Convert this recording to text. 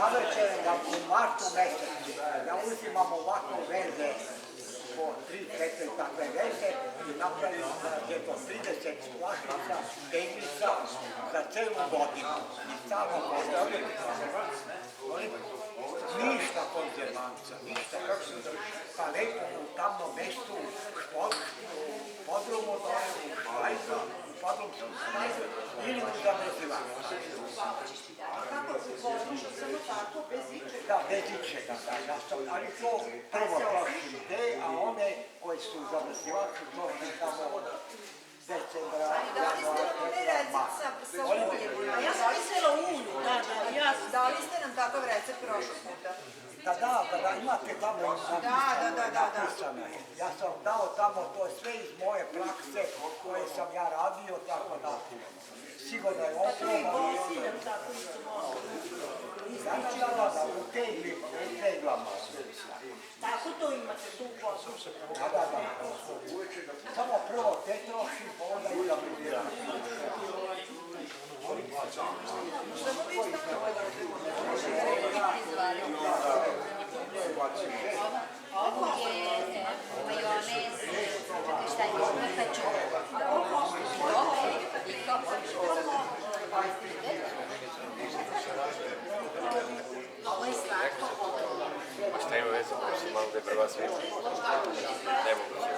navečer u martu mjesecu ja uzimam ovako veze, po 3-4 takve veze i napravim to 30 flašica, teglica za celu godinu. I samo godinu. Ništa konzervanca, ništa. Pa lepo u tamnom mjestu, u podrumu dole, u šlajzu, u podrumskom šlajzu ili u zamrzivaču. Kako u podrumu, samo tako, bez ičega? Da, bez ičega, ali to prvo trošim te, a one koji su u zamrzivaču trošim tamo od decembra, januara, februara, marta. Sa uljem. A ja sam mislila ulju, jasno. Dali ste nam takav recept prošlog puta. Da, imate tamo napisane. Ja sam dao tamo to sve iz moje prakse koje sam ja radio, tako da sigurno je opravo. Da, u teglama. Tako to imate tu poslu. Da. Samo prvo te trošim, pa onda i da pribiram. Ovo je majonez, šta je kaču, i ovo je slatko. A šta ima veze, ako si malo da je prva svijeta? Ne mogu se,